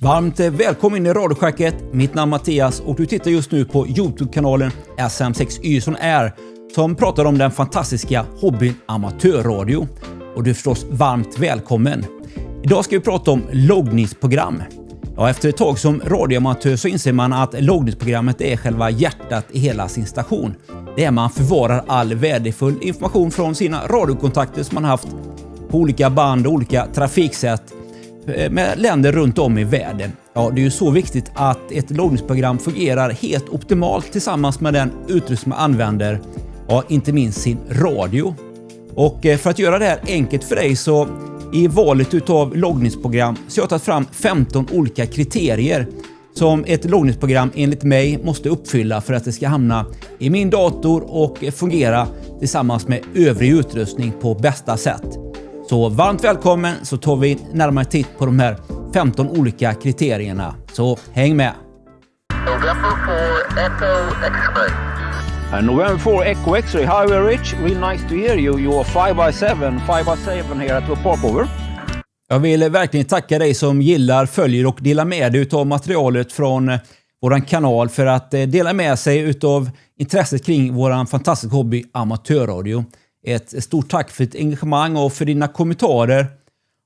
Varmt välkommen in i Radioschacket. Mitt namn är Mattias och du tittar just nu på YouTube-kanalen SM6Y Air som pratar om den fantastiska hobbyn amatörradio. Och du är förstås varmt välkommen. Idag ska vi prata om loggningsprogram. Ja, efter ett tag som radioamatör så inser man att loggningsprogrammet är själva hjärtat i hela sin station. Det är man förvarar all värdefull information från sina radiokontakter som man haft på olika band och olika trafiksätt med länder runt om i världen. Ja, det är ju så viktigt att ett loggningsprogram fungerar helt optimalt tillsammans med den utrustning man använder, ja, inte minst sin radio. Och för att göra det här enkelt för dig så i valet utav loggningsprogram så har jag tagit fram 15 olika kriterier som ett loggningsprogram enligt mig måste uppfylla för att det ska hamna i min dator och fungera tillsammans med övrig utrustning på bästa sätt. Så varmt välkommen, så tar vi närmare titt på de här 15 olika kriterierna. Så häng med! November 4 Echo X-ray, Highway Rich, real nice to hear you. You are 5x7 here at the popover. Jag vill verkligen tacka dig som gillar, följer och delar med dig utav materialet från våran kanal för att dela med sig utav intresset kring våran fantastiska hobby amatörradio. Ett stort tack för ditt engagemang och för dina kommentarer.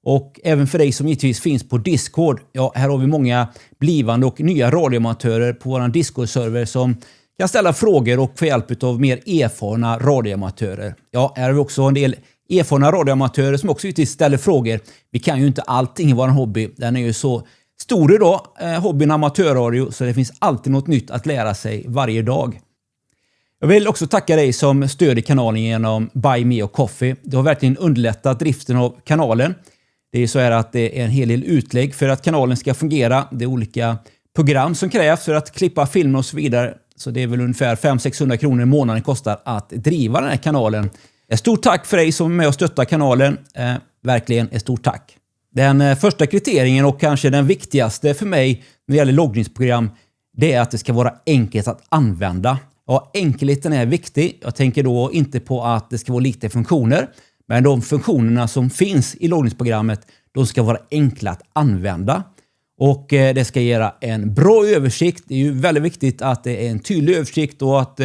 Och även för dig som givetvis finns på Discord. Ja, här har vi många blivande och nya radioamatörer på våran Discord-server som kan ställa frågor och få hjälp av mer erfarna radioamatörer. Ja, här har vi också en del erfarna radioamatörer som också givetvis ställer frågor. Vi kan ju inte allting i vår hobby. Den är ju så stor idag, hobbyn amatörradio, så det finns alltid något nytt att lära sig varje dag. Jag vill också tacka dig som stöder kanalen genom Buy Me och Coffee. Det har verkligen underlättat driften av kanalen. Det är så här att det är en hel del utlägg för att kanalen ska fungera. Det är olika program som krävs för att klippa filmer och så vidare. Så det är väl ungefär 500-600 kronor i månaden kostar att driva den här kanalen. Ett stort tack för dig som är med och stöttar kanalen. Verkligen ett stort tack. Den första kriterien och kanske den viktigaste för mig när det gäller loggningsprogram, det är att det ska vara enkelt att använda. Ja, enkelheten är viktig. Jag tänker då inte på att det ska vara lite funktioner. Men de funktionerna som finns i loggningsprogrammet, de ska vara enkla att använda. Och det ska ge en bra översikt. Det är ju väldigt viktigt att det är en tydlig översikt och att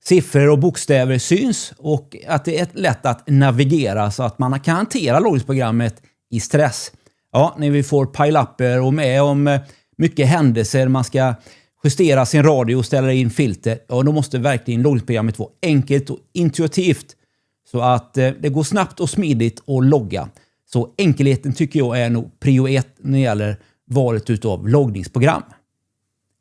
siffror och bokstäver syns. Och att det är lätt att navigera så att man kan hantera loggningsprogrammet i stress. Ja, när vi får pile-upper och med om mycket händelser, man ska justera sin radio och ställa in filter, ja, då måste verkligen loggningsprogrammet vara enkelt och intuitivt så att det går snabbt och smidigt att logga. Så enkelheten tycker jag är nog prio 1 när det gäller valet utav loggningsprogram.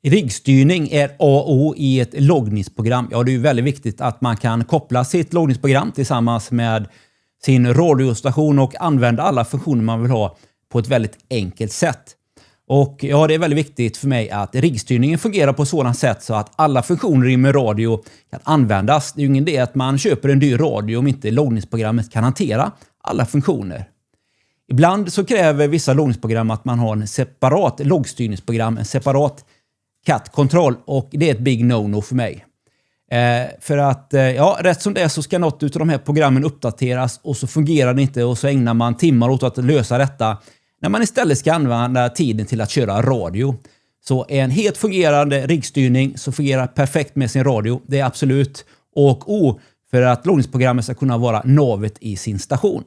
Riggstyrning är A och O i ett loggningsprogram. Ja, det är ju väldigt viktigt att man kan koppla sitt loggningsprogram tillsammans med sin radiostation och använda alla funktioner man vill ha på ett väldigt enkelt sätt. Och ja, det är väldigt viktigt för mig att riggstyrningen fungerar på sådant sätt så att alla funktioner med radio kan användas. Det är ju ingen idé att man köper en dyr radio om inte loggningsprogrammet kan hantera alla funktioner. Ibland så kräver vissa loggningsprogram att man har en separat loggstyrningsprogram, en separat CAT-kontroll, och det är ett big no-no för mig. För att ja, rätt som det är så ska något av de här programmen uppdateras och så fungerar det inte och så ägnar man timmar åt att lösa detta när man istället ska använda tiden till att köra radio. Så en helt fungerande riggstyrning som fungerar perfekt med sin radio, det är absolut A och O för att loggningsprogrammet ska kunna vara navet i sin station.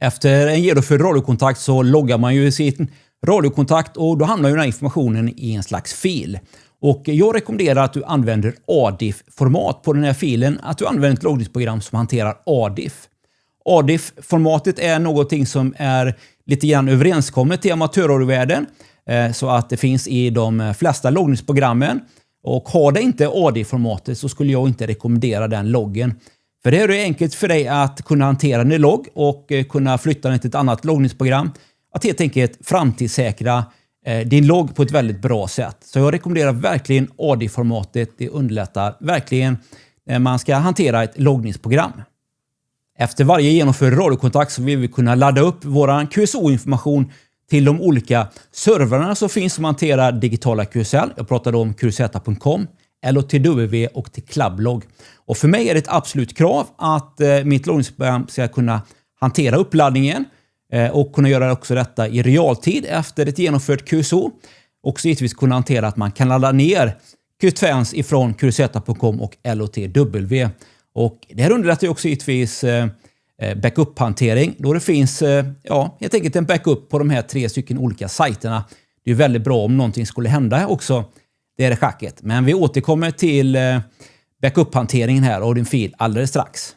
Efter en genomförd radiokontakt så loggar man ju sin radiokontakt och då hamnar ju den här informationen i en slags fil. Och jag rekommenderar att du använder ADIF-format på den här filen, att du använder ett loggningsprogram som hanterar ADIF. ADIF-formatet är någonting som är lite grann överenskommet i amatörradiovärlden så att det finns i de flesta loggningsprogrammen. Och har det inte ADIF-formatet så skulle jag inte rekommendera den loggen. För det är det enkelt för dig att kunna hantera din logg och kunna flytta den till ett annat loggningsprogram. Att helt enkelt framtidssäkra din logg på ett väldigt bra sätt. Så jag rekommenderar verkligen ADIF-formatet. Det underlättar verkligen när man ska hantera ett loggningsprogram. Efter varje genomförd radiokontakt så vill vi kunna ladda upp våran QSO-information till de olika servrarna som finns som hanterar digitala QSL. Jag pratade om qz.com, LOTW och till Clublog. Och för mig är det ett absolut krav att mitt loggningsprogram ska kunna hantera uppladdningen och kunna göra också detta i realtid efter ett genomfört QSO. Och givetvis kunna hantera att man kan ladda ner QTFens ifrån QZ.com och LOTW. Och det här underlättar ju också givetvis backup-hantering då det finns helt enkelt en backup på de här 3 stycken olika sajterna. Det är väldigt bra om någonting skulle hända också. Det är det schacket. Men vi återkommer till backup-hanteringen här av din fil alldeles strax.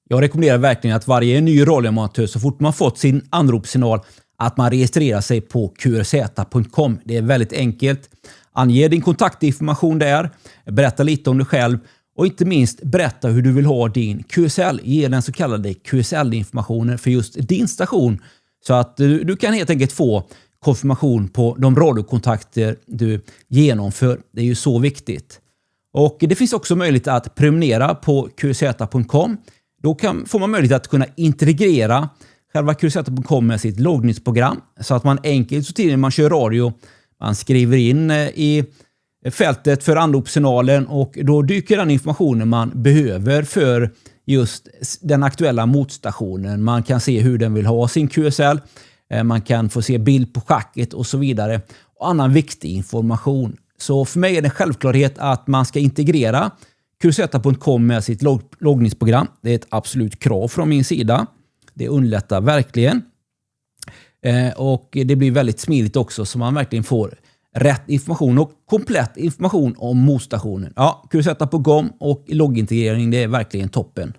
Jag rekommenderar verkligen att varje ny radioamatör så fort man fått sin anropssignal att man registrerar sig på qrz.com. Det är väldigt enkelt. Ange din kontaktinformation där. Berätta lite om dig själv. Och inte minst berätta hur du vill ha din QSL. Ge den så kallade QSL-informationen för just din station. Så att du kan helt enkelt få konfirmation på de radiokontakter du genomför. Det är ju så viktigt. Och det finns också möjlighet att prenumerera på qrz.com. Då får man möjlighet att kunna integrera själva qrz.com med sitt loggningsprogram. Så att man enkelt så tidigt man kör radio, man skriver in i fältet för anropssignalen och då dyker den informationen man behöver för just den aktuella motstationen. Man kan se hur den vill ha sin QSL. Man kan få se bild på schacket och så vidare. Och annan viktig information. Så för mig är det en självklarhet att man ska integrera qrz.com med sitt loggningsprogram. Det är ett absolut krav från min sida. Det underlättar verkligen. Och det blir väldigt smidigt också så man verkligen får rätt information och komplett information om motstationen. Ja, qrz.com och loggintegrering, det är verkligen toppen.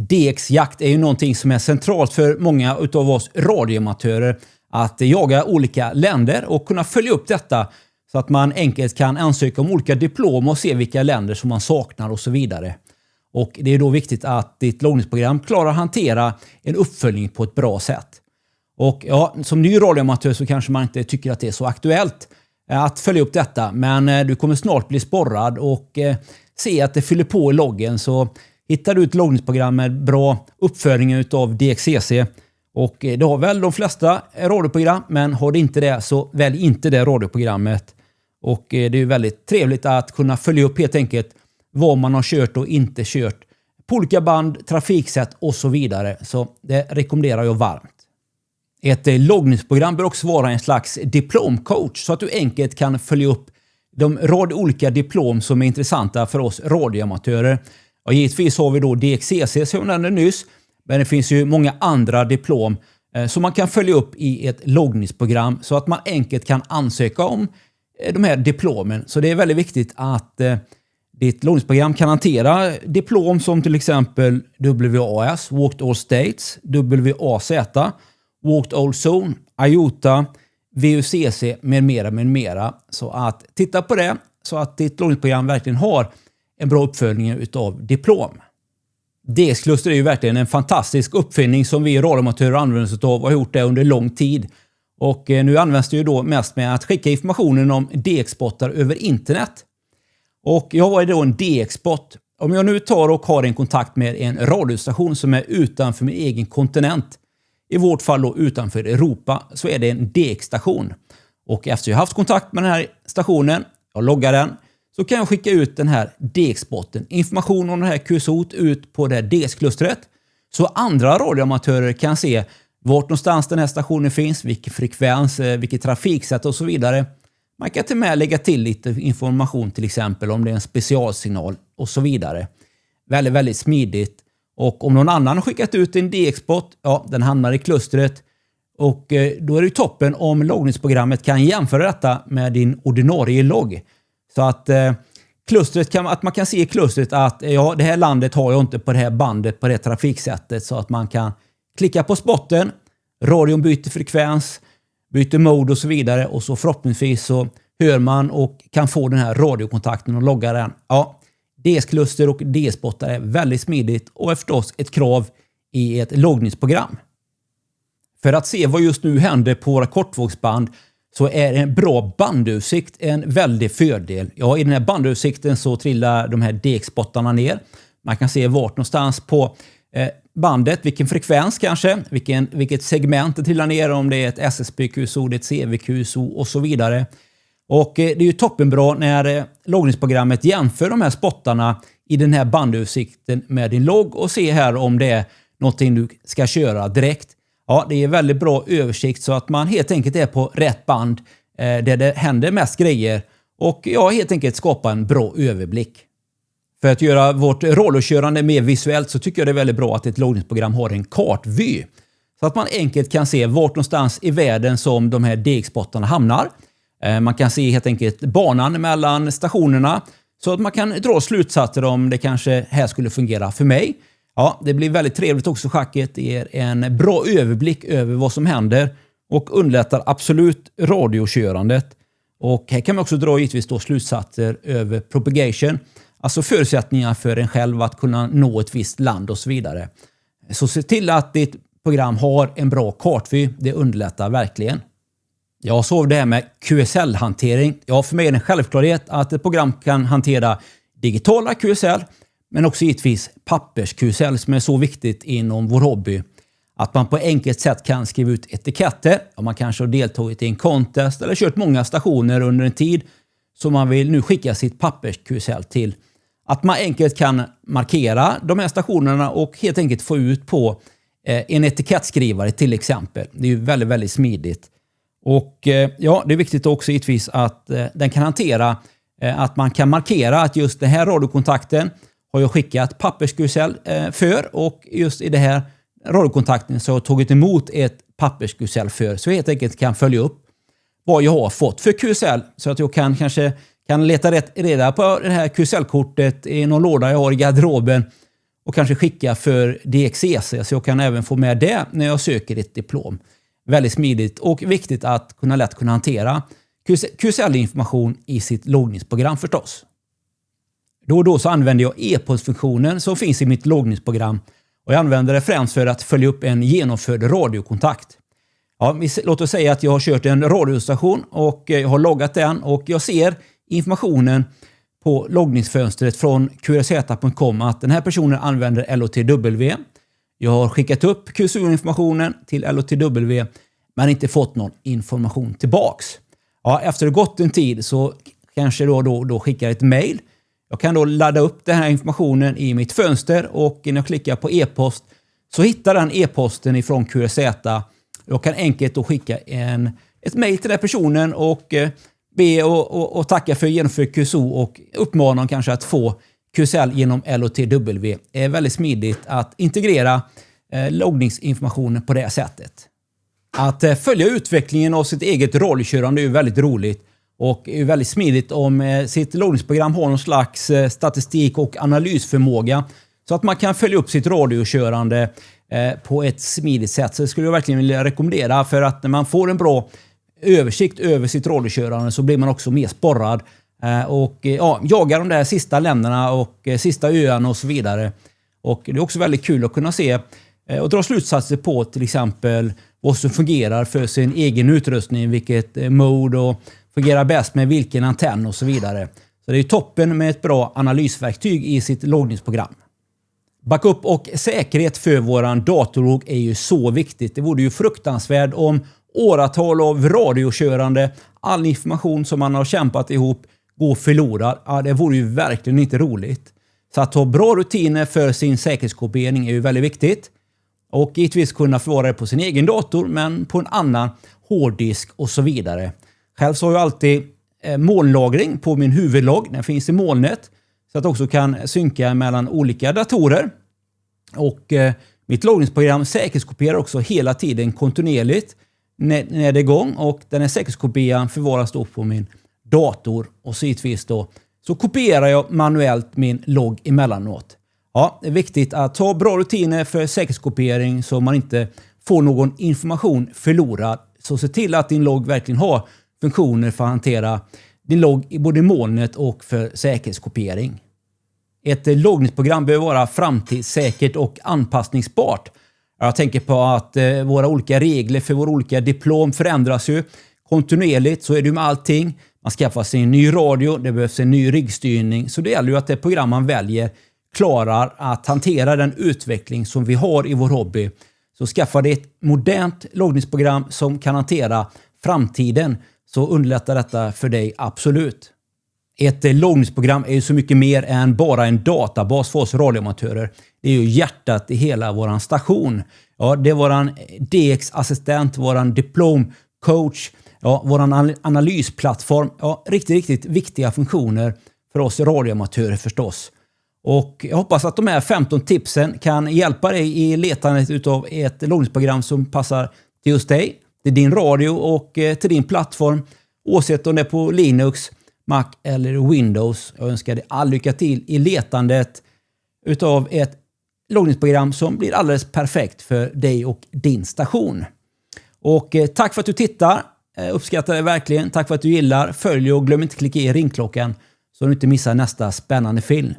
DX-jakt är ju någonting som är centralt för många utav oss radioamatörer att jaga olika länder och kunna följa upp detta så att man enkelt kan ansöka om olika diplom och se vilka länder som man saknar och så vidare. Och det är då viktigt att ditt loggningsprogram klarar att hantera en uppföljning på ett bra sätt. Och ja, som ny radioamatör så kanske man inte tycker att det är så aktuellt att följa upp detta. Men du kommer snart bli sporrad och se att det fyller på i loggen. Så hittar du ett loggningsprogram med bra uppföljning utav DXCC. Och det har väl de flesta radioprogram, men har det inte det så välj inte det radioprogrammet. Och det är ju väldigt trevligt att kunna följa upp helt enkelt vad man har kört och inte kört på olika band, trafiksätt och så vidare. Så det rekommenderar jag varmt. Ett loggningsprogram bör också vara en slags diplomcoach så att du enkelt kan följa upp de rad olika diplom som är intressanta för oss radioamatörer. Och givetvis har vi då DXCC som jag nämnde nyss, men det finns ju många andra diplom som man kan följa upp i ett loggningsprogram så att man enkelt kan ansöka om de här diplomen. Så det är väldigt viktigt att ditt loggningsprogram kan hantera diplom som till exempel WAS, Walked All States, WAZ, Walked All Zone, IOTA, VUCC med mera. Så att titta på det så att ditt loggningsprogram verkligen har en bra uppföljning utav diplom. DX-kluster är ju verkligen en fantastisk uppfinning som vi radioamatörer använder oss av och har gjort det under lång tid. Och nu används det ju då mest med att skicka informationen om DX-spottar över internet. Och jag var då en DX-spot. Om jag nu tar och har en kontakt med en radiostation som är utanför min egen kontinent, i vårt fall då utanför Europa, så är det en DX-station. Och efter jag haft kontakt med den här stationen, jag loggar den, så kan jag skicka ut den här DX-spotten, information om det här QSOt ut på det här DX-klustret. Så andra radioamatörer kan se vart någonstans den här stationen finns, vilken frekvens, vilket trafiksätt och så vidare. Man kan till och med lägga till lite information till exempel om det är en specialsignal och så vidare. Väldigt, väldigt smidigt. Och om någon annan har skickat ut en DX-spot, ja, den hamnar i klustret. Och då är det ju toppen om loggningsprogrammet kan jämföra detta med din ordinarie logg. Så att klustret att man kan se i klustret att ja, det här landet har jag inte på det här bandet på det trafiksättet, så att man kan klicka på spotten, radion byter frekvens, byter mode och så vidare, och så förhoppningsvis så hör man och kan få den här radiokontakten och logga den. Ja, DS-kluster och DS-spottar är väldigt smidigt och är förstås ett krav i ett loggningsprogram. För att se vad just nu händer på våra kortvågsband så är en bra bandutsikt en väldig fördel. Ja, i den här bandutsikten så trillar de här DX-spottarna ner. Man kan se vart någonstans på bandet, vilken frekvens kanske, vilket segment det trillar ner, om det är ett SSB-QSO, det är ett CV-QSO och så vidare. Och det är ju toppenbra när loggningsprogrammet jämför de här spottarna i den här bandutsikten med din logg och se här om det är någonting du ska köra direkt. Ja, det är väldigt bra översikt så att man helt enkelt är på rätt band där det händer mest grejer och ja, helt enkelt skapa en bra överblick. För att göra vårt rallykörande mer visuellt så tycker jag det är väldigt bra att ett loggningsprogram har en kartvy. Så att man enkelt kan se vart någonstans i världen som de här DX-spottarna hamnar. Man kan se helt enkelt banan mellan stationerna så att man kan dra slutsatser om det kanske här skulle fungera för mig. Ja, det blir väldigt trevligt också. Schacket ger en bra överblick över vad som händer och underlättar absolut radiokörandet. Och här kan man också dra givetvis då slutsatser över propagation, alltså förutsättningar för en själv att kunna nå ett visst land och så vidare. Så se till att ditt program har en bra kartvy, det underlättar verkligen. Jag såg det här med QSL-hantering. Ja, för mig är det en självklarhet att ett program kan hantera digitala QSL men också givetvis pappers-QSL som är så viktigt inom vår hobby. Att man på enkelt sätt kan skriva ut etiketter om man kanske har deltagit i en contest eller kört många stationer under en tid som man vill nu skicka sitt pappers-QSL till. Att man enkelt kan markera de här stationerna och helt enkelt få ut på en etikettskrivare till exempel. Det är ju väldigt, väldigt smidigt. Och ja, det är viktigt också givetvis att den kan hantera att man kan markera att just den här radiokontakten har jag skickat pappers-QSL för och just i det här radiokontakten så har jag tagit emot ett pappers-QSL för så jag helt enkelt kan följa upp vad jag har fått för QSL så att jag kanske kan leta reda på det här QSL-kortet i någon låda jag har i garderoben och kanske skicka för DXEC så jag kan även få med det när jag söker ett diplom. Väldigt smidigt och viktigt att lätt kunna hantera QSL-information i sitt loggningsprogram förstås. Då och då så använder jag e-postfunktionen som finns i mitt loggningsprogram och jag använder det främst för att följa upp en genomförd radiokontakt. Ja, låt oss säga att jag har kört en radiostation och jag har loggat den och jag ser informationen på loggningsfönstret från qrz.com att den här personen använder LOTW. Jag har skickat upp QSU-informationen till LOTW men inte fått någon information tillbaks. Ja, efter det gått en tid så kanske då skickar ett mejl. Jag kan då ladda upp den här informationen i mitt fönster och när jag klickar på e-post så hittar den e-posten ifrån QRZ. Jag kan enkelt då skicka ett mejl till den personen och be och tacka för genomförd QSO och uppmana dem kanske att få QSL genom LOTW. Det är väldigt smidigt att integrera loggningsinformationen på det sättet. Att följa utvecklingen av sitt eget rallykörande är ju väldigt roligt och är väldigt smidigt om sitt loggningsprogram har någon slags statistik och analysförmåga så att man kan följa upp sitt radiokörande på ett smidigt sätt. Så det skulle jag verkligen vilja rekommendera för att när man får en bra översikt över sitt radiokörande så blir man också mer sporrad och jagar de där sista länderna och sista öarna och så vidare. Och det är också väldigt kul att kunna se och dra slutsatser på till exempel vad som fungerar för sin egen utrustning, vilket mode och fungerar bäst med vilken antenn och så vidare. Så det är toppen med ett bra analysverktyg i sitt loggningsprogram. Backup och säkerhet för våran datorlogg är ju så viktigt. Det vore ju fruktansvärt om åratal av radiokörande, all information som man har kämpat ihop går förlorad. Ja, det vore ju verkligen inte roligt. Så att ha bra rutiner för sin säkerhetskopiering är ju väldigt viktigt. Och givetvis kunna förvara det på sin egen dator men på en annan hårddisk och så vidare. Själv så har jag alltid molnlagring på min huvudlogg. Den finns i molnet så att jag också kan synka mellan olika datorer. Och mitt loggningsprogram säkerhetskopierar också hela tiden kontinuerligt när det är igång. Och den här säkerhetskopian förvaras då på min dator och så givetvis då så kopierar jag manuellt min logg emellanåt. Ja, det är viktigt att ha bra rutiner för säkerhetskopiering så man inte får någon information förlorad. Så se till att din logg verkligen har funktioner för att hantera din logg i både molnet och för säkerhetskopiering. Ett loggningsprogram behöver vara framtidssäkert och anpassningsbart. Jag tänker på att våra olika regler för våra olika diplom förändras ju kontinuerligt. Så är det ju med allting. Man skaffar sig en ny radio, det behövs en ny riggstyrning. Så det gäller ju att det program man väljer klarar att hantera den utveckling som vi har i vår hobby. Så skaffa dig ett modernt loggningsprogram som kan hantera framtiden så underlättar detta för dig absolut. Ett loggningsprogram är ju så mycket mer än bara en databas för oss radioamatörer. Det är ju hjärtat i hela våran station. Ja, det är våran DX-assistent, våran diplom-coach, ja, våran analysplattform. Ja, riktigt viktiga funktioner för oss radioamatörer förstås. Och jag hoppas att de här 15 tipsen kan hjälpa dig i letandet utav ett loggningsprogram som passar till just dig, till din radio och till din plattform. Oavsett om det är på Linux, Mac eller Windows. Jag önskar dig all lycka till i letandet utav ett loggningsprogram som blir alldeles perfekt för dig och din station. Och tack för att du tittar. Uppskattar det verkligen. Tack för att du gillar. Följ och glöm inte klicka i ringklockan så du inte missar nästa spännande film.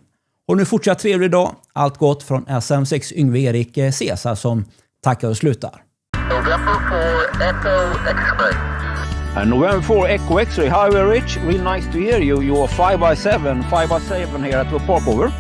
Och nu fortsatt trevlig dag. Allt gott från SM6 Yngve Erik Cesar som tackar och slutar. November 4 Echo X-ray. November 4 Echo X-ray. Hi, Rich. Real nice to hear you. You're 5x7 here at the Park Over.